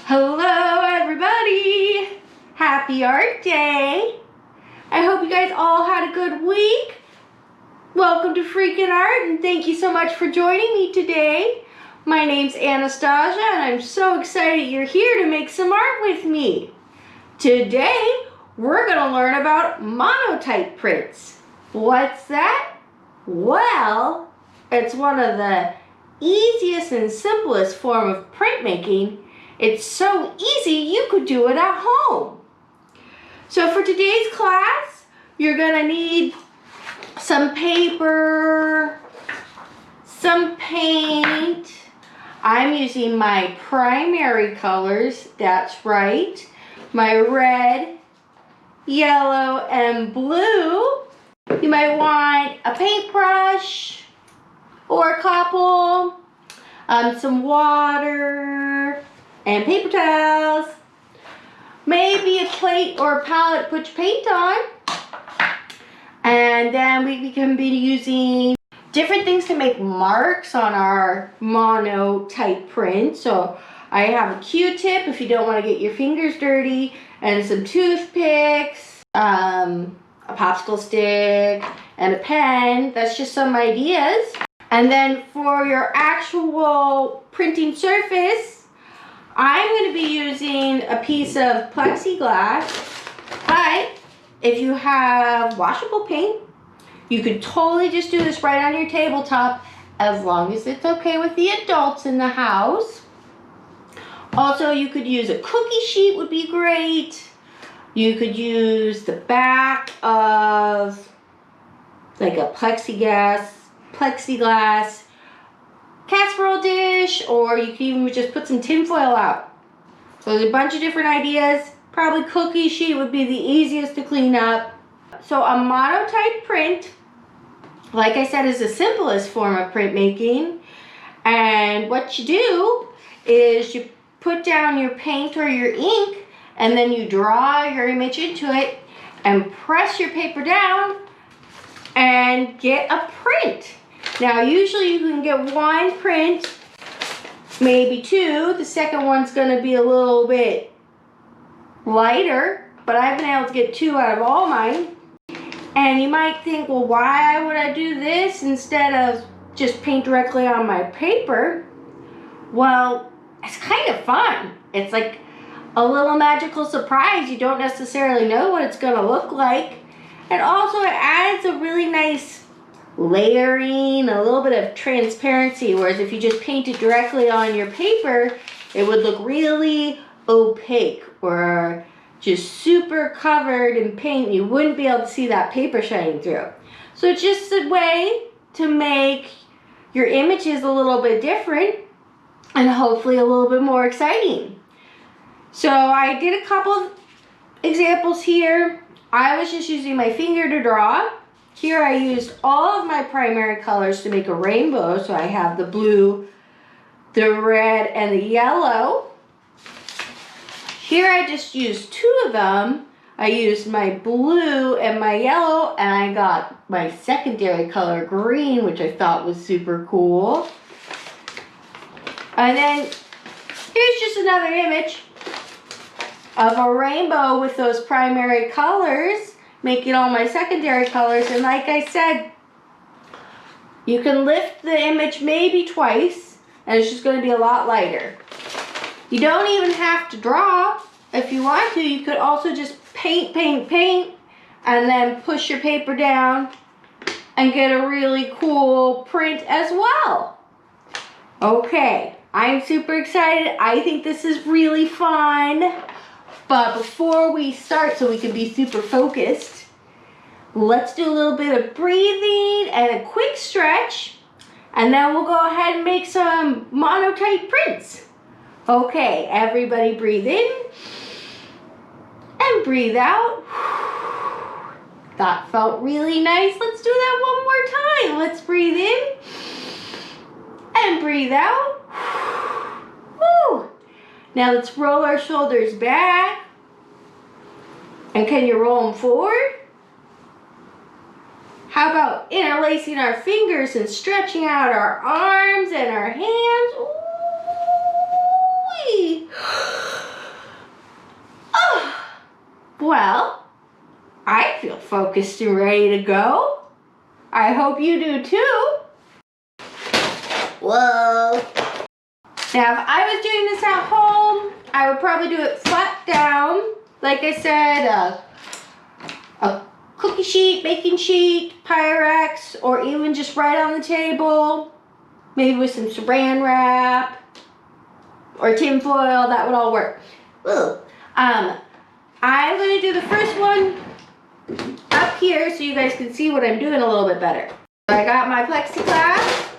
Hello everybody! Happy Art Day! I hope you guys all had a good week. Welcome to Freakin' Art and thank you so much for joining me today. My name's Anastasia and I'm so excited you're here to make some art with me. Today we're going to learn about monotype prints. What's that? Well, it's one of the easiest and simplest form of printmaking. It's so easy you could do it at home. So for today's class, you're gonna need some paper, some paint. I'm using my primary colors, that's right. My red, yellow, and blue. You might want a paintbrush or a couple, some water, and paper towels, maybe a plate or a palette to put your paint on. And then we can be using different things to make marks on our monotype print. So I have a Q-tip if you don't want to get your fingers dirty, and some toothpicks, a popsicle stick, and a pen. That's just some ideas. And then for your actual printing surface, I'm going to be using a piece of plexiglass, but if you have washable paint, you could totally just do this right on your tabletop as long as it's okay with the adults in the house. Also, you could use a cookie sheet would be great. You could use the back of like a plexiglass casserole dish, or you can even just put some tin foil out. So there's a bunch of different ideas. Probably cookie sheet would be the easiest to clean up. So a monotype print, like I said, is the simplest form of printmaking. And what you do is you put down your paint or your ink, and then you draw your image into it and press your paper down and get a print. Now, usually you can get one print, maybe two. The second one's going to be a little bit lighter, but I've been able to get two out of all mine. And you might think, well, why would I do this instead of just paint directly on my paper? Well, it's kind of fun. It's like a little magical surprise. You don't necessarily know what it's going to look like. And also it adds a really nice layering, a little bit of transparency, whereas if you just paint it directly on your paper, it would look really opaque or just super covered in paint. You wouldn't be able to see that paper shining through. So it's just a way to make your images a little bit different and hopefully a little bit more exciting. So I did a couple of examples here. I was just using my finger to draw. Here I used all of my primary colors to make a rainbow. So I have the blue, the red, and the yellow. Here I just used two of them. I used my blue and my yellow, and I got my secondary color green, which I thought was super cool. And then here's just another image of a rainbow with those primary colors, making all my secondary colors. And like I said, you can lift the image maybe twice and it's just going to be a lot lighter. You don't even have to draw. If you want to, you could also just paint, and then push your paper down and get a really cool print as well. Okay, I'm super excited. I think this is really fun. But before we start, so we can be super focused, let's do a little bit of breathing and a quick stretch, and then we'll go ahead and make some monotype prints. Okay, everybody breathe in and breathe out. That felt really nice. Let's do that one more time. Let's breathe in and breathe out. Woo. Now let's roll our shoulders back. And can you roll them forward? How about interlacing our fingers and stretching out our arms and our hands? Ooh-wee. Well, I feel focused and ready to go. I hope you do too. Whoa. Now, if I was doing this at home, I would probably do it flat down. Like I said, a cookie sheet, baking sheet, Pyrex, or even just right on the table. Maybe with some saran wrap or tin foil, that would all work. Ooh. I'm going to do the first one up here so you guys can see what I'm doing a little bit better. I got my plexiglass.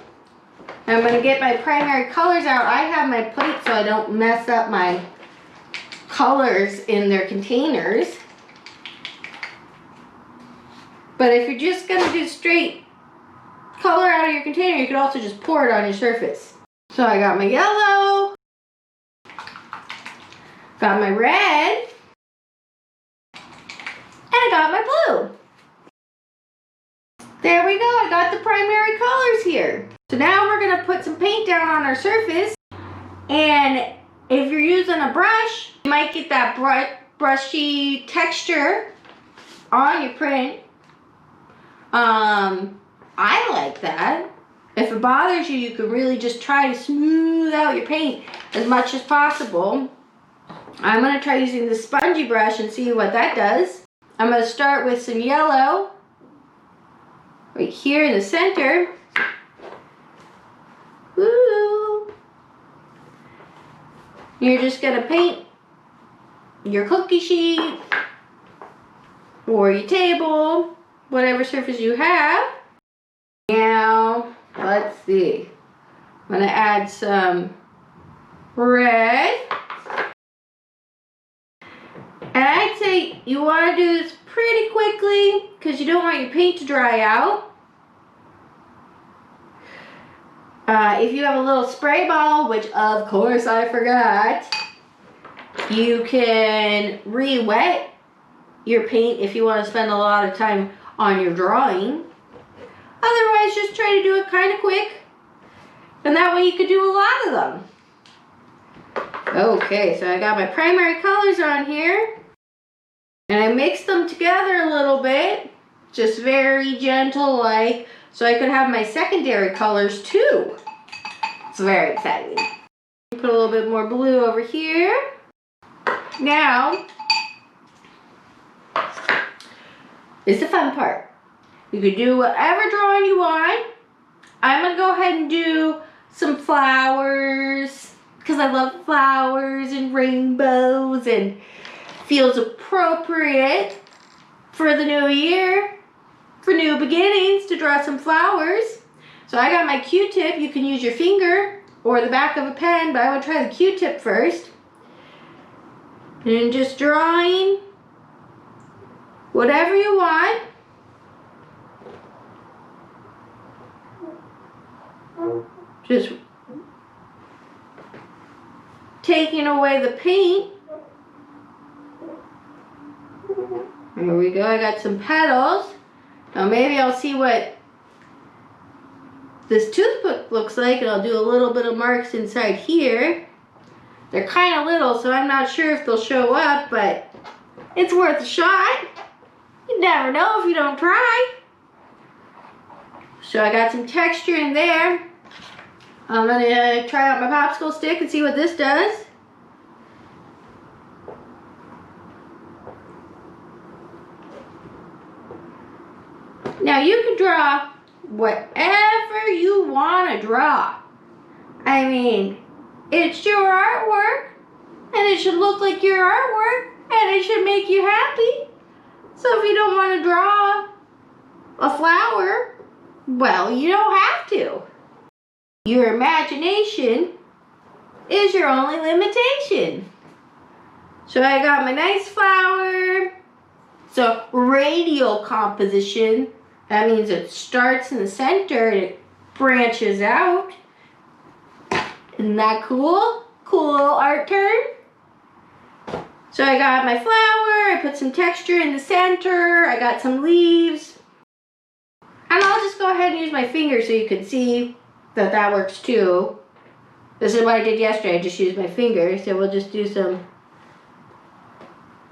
I'm going to get my primary colors out. I have my plate so I don't mess up my colors in their containers. But if you're just going to do straight color out of your container, you could also just pour it on your surface. So I got my yellow, got my red, and I got my blue. There we go, I got the primary colors here. So now we're going to put some paint down on our surface, and if you're using a brush, you might get that brushy texture on your print. I like that. If it bothers you, you can really just try to smooth out your paint as much as possible. I'm going to try using the spongy brush and see what that does. I'm going to start with some yellow right here in the center. Woo! You're just going to paint your cookie sheet or your table, whatever surface you have. Now, let's see. I'm going to add some red. And I'd say you want to do this pretty quickly because you don't want your paint to dry out. If you have a little spray bottle, which of course I forgot, you can re-wet your paint if you want to spend a lot of time on your drawing. Otherwise, just try to do it kind of quick. And that way you could do a lot of them. Okay, so I got my primary colors on here. And I mixed them together a little bit. Just very gentle like. So I could have my secondary colors too. It's very exciting. Put a little bit more blue over here. Now, is the fun part. You could do whatever drawing you want. I'm going to go ahead and do some flowers because I love flowers and rainbows and feels appropriate for the new year, for new beginnings, to draw some flowers. So I got my Q-tip. You can use your finger or the back of a pen, but I would try the Q-tip first. And just drawing whatever you want. Just taking away the paint. There we go, I got some petals. Now maybe I'll see what this toothpick looks like, and I'll do a little bit of marks inside here. They're kind of little, so I'm not sure if they'll show up, but it's worth a shot. You never know if you don't try. So I got some texture in there. I'm going to try out my popsicle stick and see what this does. Now you can draw whatever you want to draw. I mean, it's your artwork, and it should look like your artwork, and it should make you happy. So if you don't want to draw a flower, well, you don't have to. Your imagination is your only limitation. So I got my nice flower. So radial composition, that means it starts in the center and it branches out. Isn't that cool? Cool little art turn. So I got my flower, I put some texture in the center, I got some leaves. And I'll just go ahead and use my finger so you can see that that works too. This is what I did yesterday, I just used my finger, so we'll just do some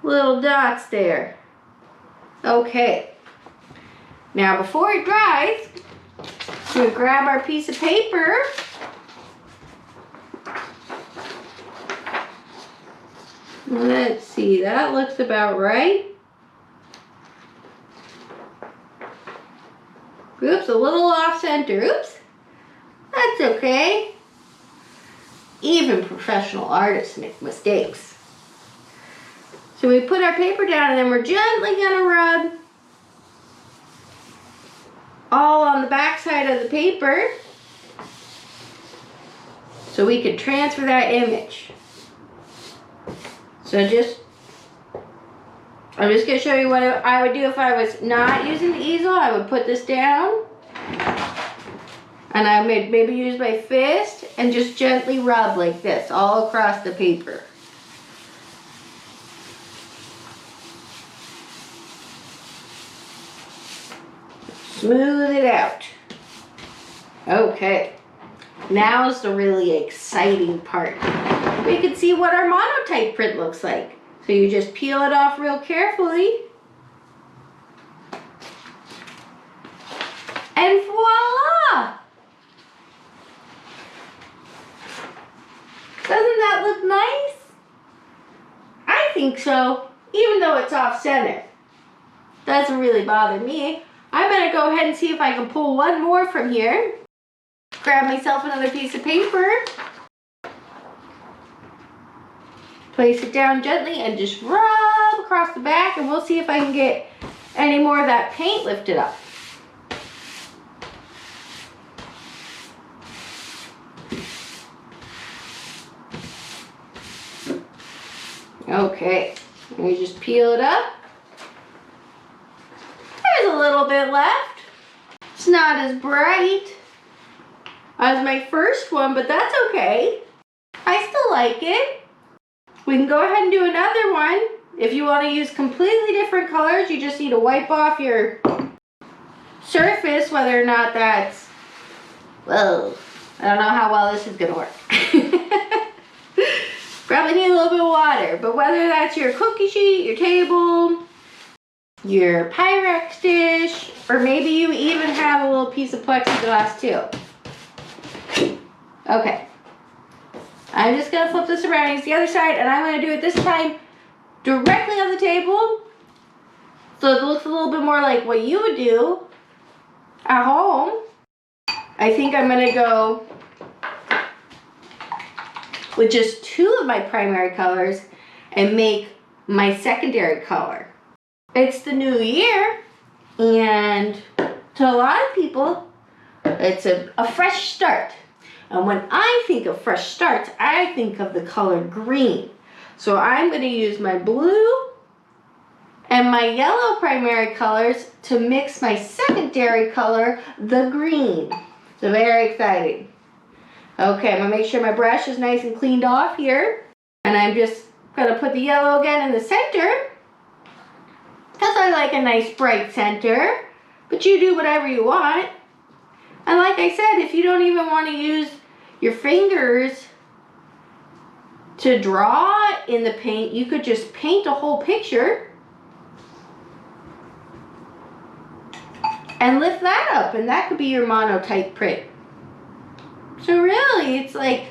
little dots there. Okay. Now before it dries, we'll grab our piece of paper. Let's see, that looks about right. Oops, a little off center. Oops. That's okay. Even professional artists make mistakes. So we put our paper down and then we're gently gonna rub all on the back side of the paper so we can transfer that image. So I'm just gonna show you what I would do if I was not using the easel. I would put this down and I would maybe use my fist and just gently rub like this all across the paper. Smooth it out. Okay, now is the really exciting part. We can see what our monotype print looks like. So you just peel it off real carefully. And voila! Doesn't that look nice? I think so, even though it's off center. Doesn't really bother me. I'm gonna go ahead and see if I can pull one more from here. Grab myself another piece of paper. Place it down gently and just rub across the back, and we'll see if I can get any more of that paint lifted up. Okay, and we just peel it up. There's a little bit left. It's not as bright as my first one, but that's okay. I still like it. We can go ahead and do another one. If you want to use completely different colors, you just need to wipe off your surface, whether or not that's, well, I don't know how well this is going to work. Probably need a little bit of water, but whether that's your cookie sheet, your table, your Pyrex dish, or maybe you even have a little piece of plexiglass too. Okay. I'm just going to flip this around and use the other side, and I'm going to do it this time directly on the table so it looks a little bit more like what you would do at home. I think I'm going to go with just two of my primary colors and make my secondary color. It's the new year, and to a lot of people, it's a fresh start. And when I think of fresh starts, I think of the color green. So I'm going to use my blue and my yellow primary colors to mix my secondary color, the green. So very exciting. Okay, I'm going to make sure my brush is nice and cleaned off here. And I'm just going to put the yellow again in the center, because I like a nice bright center. But you do whatever you want. And like I said, if you don't even want to use your fingers to draw in the paint, you could just paint a whole picture and lift that up, and that could be your monotype print. So really, it's like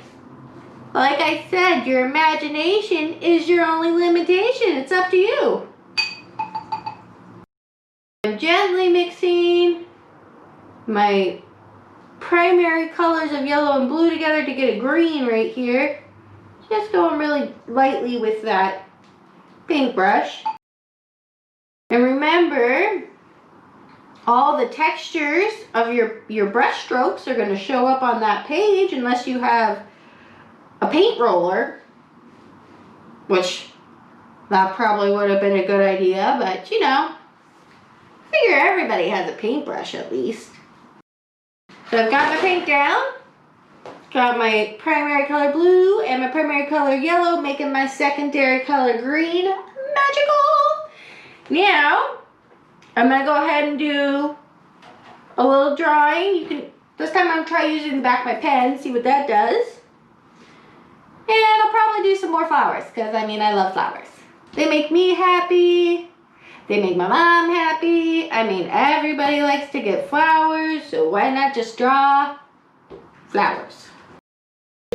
I said, your imagination is your only limitation. It's up to you. I'm gently mixing my primary colors of yellow and blue together to get a green right here. Just going really lightly with that paintbrush. And remember, all the textures of your brush strokes are going to show up on that page unless you have a paint roller, which that probably would have been a good idea, but you know, I figure everybody has a paintbrush at least. So I've got my paint down, got my primary color blue and my primary color yellow, making my secondary color green. Magical! Now, I'm going to go ahead and do a little drawing. This time I'm going to try using the back of my pen, see what that does. And I'll probably do some more flowers, because I mean, I love flowers. They make me happy. They make my mom happy. I mean, everybody likes to get flowers, so why not just draw flowers?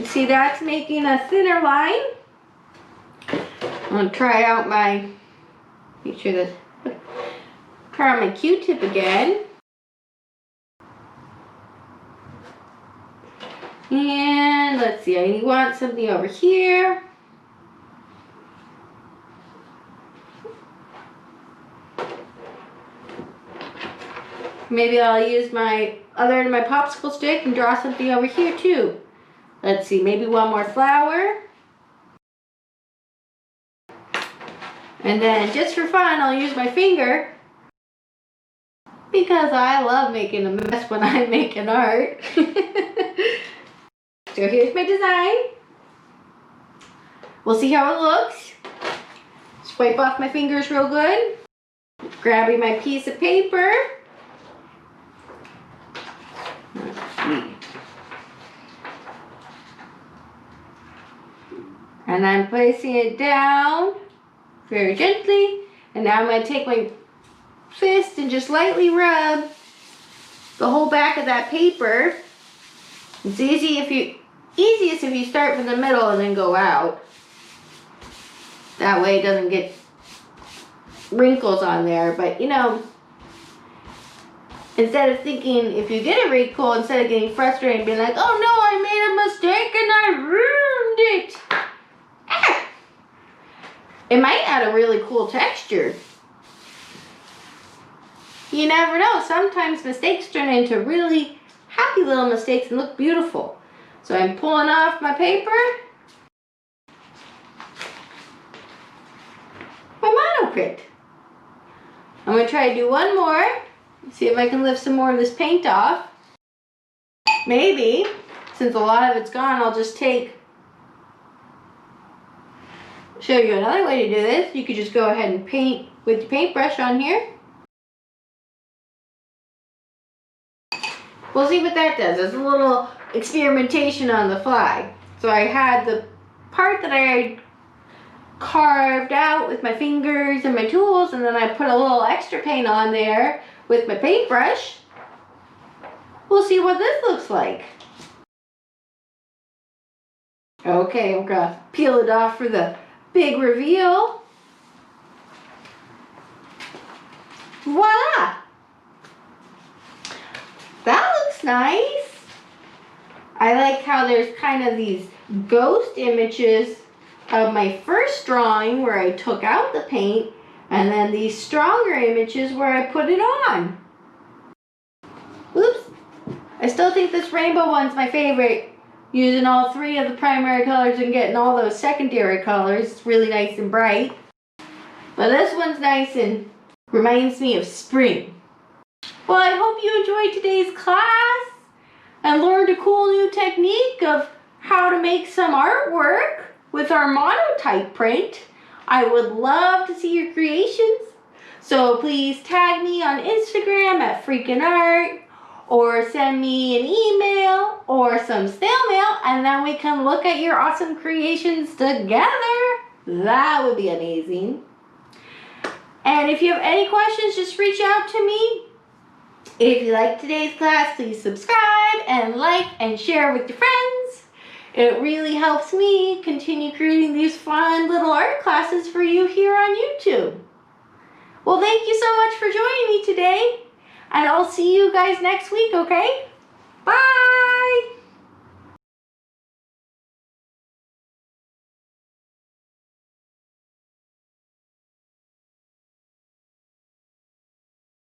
See, that's making a thinner line. I'm gonna try out my, try out my Q-tip again. And let's see, I want something over here. Maybe I'll use my other end of my popsicle stick and draw something over here too. Let's see, maybe one more flower. And then just for fun, I'll use my finger because I love making a mess when I'm making art. So here's my design. We'll see how it looks. Swipe off my fingers real good. Grabbing my piece of paper. And I'm placing it down very gently. And now I'm going to take my fist and just lightly rub the whole back of that paper. It's easiest if you start from the middle and then go out. That way it doesn't get wrinkles on there. But you know, instead of thinking, if you get a wrinkle, instead of getting frustrated and being like, oh no, I made a mistake and I ruined it. Ah! It might add a really cool texture. You never know. Sometimes mistakes turn into really happy little mistakes and look beautiful. So I'm pulling off my paper. My monoprint. I'm going to try to do one more. See if I can lift some more of this paint off. Maybe, since a lot of it's gone, I'll just show you another way to do this. You could just go ahead and paint with your paintbrush on here. We'll see what that does. It's a little experimentation on the fly. So I had the part that I carved out with my fingers and my tools, and then I put a little extra paint on there with my paintbrush. We'll see what this looks like. Okay, I'm gonna peel it off for the big reveal. Voila! That looks nice. I like how there's kind of these ghost images of my first drawing where I took out the paint, and then these stronger images where I put it on. Oops. I still think this rainbow one's my favorite. Using all three of the primary colors and getting all those secondary colors. It's really nice and bright. But this one's nice and reminds me of spring. Well, I hope you enjoyed today's class and learned a cool new technique of how to make some artwork with our Monotype print. I would love to see your creations. So please tag me on Instagram at Freakin' Art, or send me an email or some snail mail, and then we can look at your awesome creations together. That would be amazing. And if you have any questions, just reach out to me. If you liked today's class, please subscribe and like and share with your friends. It really helps me continue creating these fun little art classes for you here on YouTube. Well, thank you so much for joining me today, and I'll see you guys next week, okay? Bye!